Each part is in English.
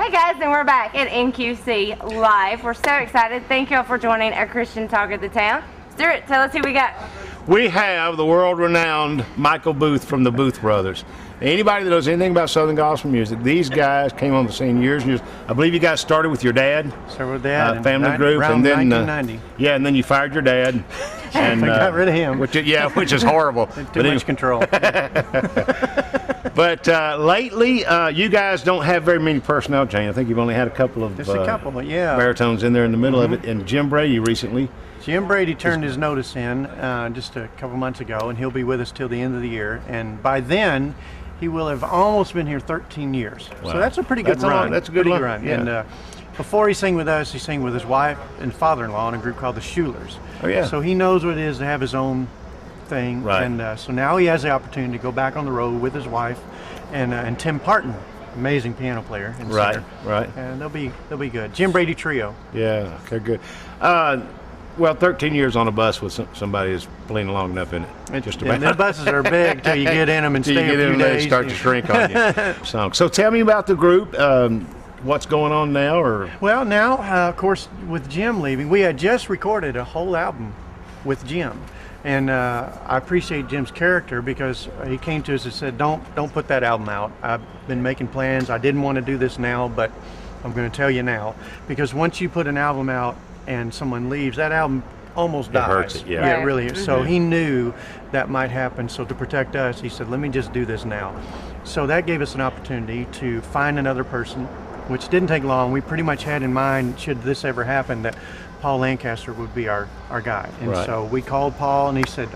Hey guys, and we're back at NQC Live. We're so excited. Thank you all for joining our Christian Talk of the Town. Stuart, tell us who we got. We have the world-renowned Michael Booth from the Booth Brothers. Anybody that knows anything about Southern gospel music, these guys came on the scene years and years. I believe you guys started with your dad. Started with Dad. Family group, and then 1990. Yeah, and then you fired your dad. And got rid of him. Which is horrible. Too much control. But lately, you guys don't have very many personnel changes. I think you've only had a couple of baritones in there in the middle of it. And Jim Brady recently. Jim Brady turned his notice in just a couple months ago, and he'll be with us till the end of the year. And by then, he will have almost been here 13 years. Wow. So that's a pretty good run. That's a good run. Yeah. And before he sang with us, he sang with his wife and father-in-law in a group called the Schulers. Oh, yeah. So he knows what it is to have his own thing. Right. And so now he has the opportunity to go back on the road with his wife and Tim Parton, amazing piano player and singer. Right. And they'll be good. Jim Brady Trio. Yeah, okay, good. Well, 13 years on a bus with somebody is plenty long enough, isn't it? Just about. And the buses are big till you get in them and stay a few days. They start to shrink on you. So tell me about the group. What's going on now? Well, now, of course, with Jim leaving, we had just recorded a whole album with Jim. And I appreciate Jim's character because he came to us and said, don't put that album out. I've been making plans. I didn't want to do this now, but I'm going to tell you now. Because once you put an album out and someone leaves, that album almost dies. It hurts it, yeah. Yeah, it really is. So he knew that might happen. So to protect us, he said, let me just do this now. So that gave us an opportunity to find another person, which didn't take long. We pretty much had in mind, should this ever happen, that Paul Lancaster would be our guy. And so we called Paul and he said,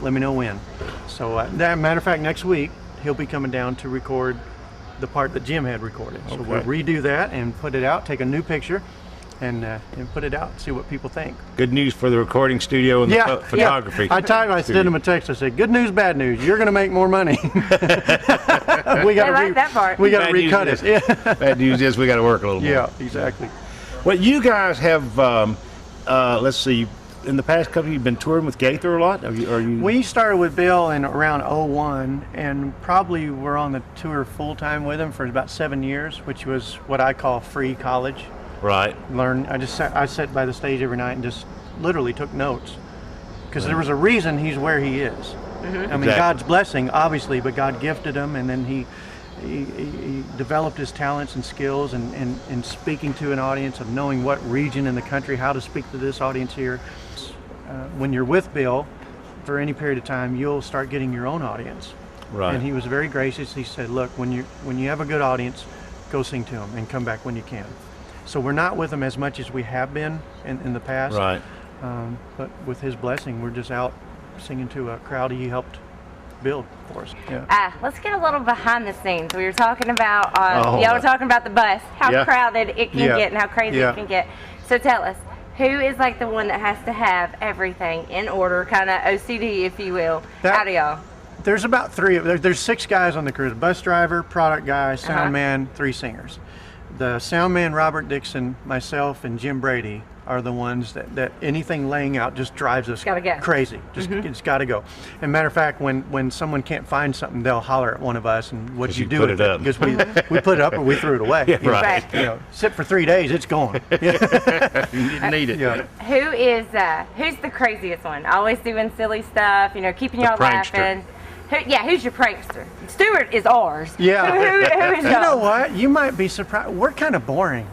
let me know when. So matter of fact, next week, he'll be coming down to record the part that Jim had recorded. So we'll redo that and put it out, take a new picture, and put it out, see what people think. Good news for the recording studio and the photography. I sent him a text. I said, "Good news, bad news. You're going to make more money." We got like that part. We got to recut it. Yeah. Bad news is we got to work a little more. Yeah, exactly. Well, you guys have. Let's see. In the past couple, you've been touring with Gaither a lot. Are you? We started with Bill in around '01, and probably were on the tour full time with him for about 7 years, which was what I call free college. Right. I sat by the stage every night and just literally took notes because there was a reason he's where he is. Mm-hmm. I mean, God's blessing, obviously, but God gifted him, and then he developed his talents and skills in speaking to an audience, of knowing what region in the country, how to speak to this audience here. When you're with Bill for any period of time, you'll start getting your own audience. Right. And he was very gracious. He said, look, when you have a good audience, go sing to them and come back when you can. So we're not with him as much as we have been in the past. Right. But with his blessing, we're just out singing to a crowd he helped build for us. Yeah. Let's get a little behind the scenes. We were talking about, y'all were talking about the bus, how crowded it can get and how crazy it can get. So tell us, who is like the one that has to have everything in order, kind of OCD, if you will, out of y'all? There's about there's 6 guys on the crew: bus driver, product guy, sound man, 3 singers. The sound man, Robert Dixon, myself, and Jim Brady are the ones that anything laying out just drives us crazy. Just it's got to go. And matter of fact, when someone can't find something, they'll holler at one of us, and what do you do with it? Because we put it up or we threw it away. Yeah, right. You know, sit for 3 days, it's gone. You didn't need it. Yeah. Who's the craziest one? Always doing silly stuff, keeping y'all laughing. Who's your prankster? Stuart is ours. Yeah. Who is You know what? You might be surprised. We're kind of boring.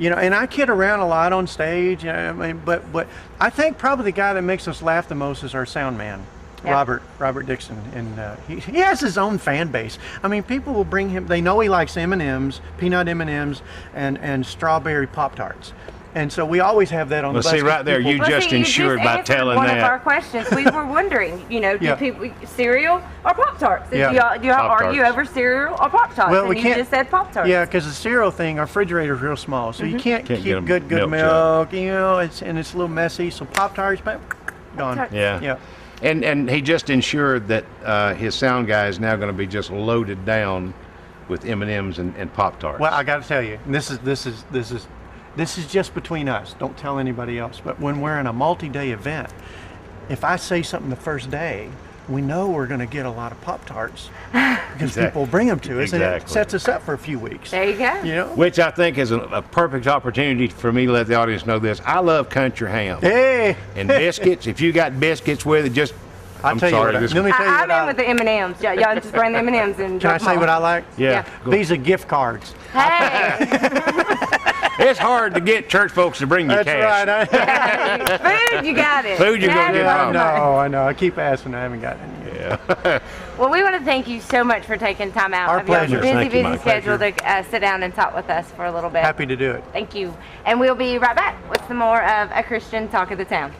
And I kid around a lot on stage. But I think probably the guy that makes us laugh the most is our sound man, Robert Dixon, and he has his own fan base. I mean, people will bring him. They know he likes M&Ms, peanut M&Ms, and strawberry Pop-Tarts. And so we always have that on the bus. See, right there, you just ensured by telling one that. One of our questions, we were wondering, do people cereal or Pop-Tarts? Do y'all argue over cereal or Pop-Tarts? Well, you just said Pop-Tarts. Yeah, because the cereal thing, our refrigerator is real small, so you can't keep good milk. It's a little messy. So Pop-Tarts, gone. Yeah. And he just ensured that his sound guy is now going to be just loaded down with M&Ms and Pop-Tarts. Well, I got to tell you, and this is just between us. Don't tell anybody else. But when we're in a multi-day event, if I say something the first day, we know we're going to get a lot of Pop-Tarts because people bring them to us, and it sets us up for a few weeks. There you go. You know? Which I think is a perfect opportunity for me to let the audience know this. I love country ham. Hey! And biscuits. If you got biscuits with it, just Let me tell you I'm in with the M&Ms. Y'all just bring the M&Ms and Can I say what I like? Yeah. Visa gift cards. Hey! It's hard to get church folks to bring you cash. That's right. Food, you got it. Food, you're going to get home. I know. I keep asking. I haven't gotten it yet. Yeah. Well, we want to thank you so much for taking time out Our of your pleasure. busy schedule to sit down and talk with us for a little bit. Happy to do it. Thank you. And we'll be right back with some more of A Christian Talk of the Town.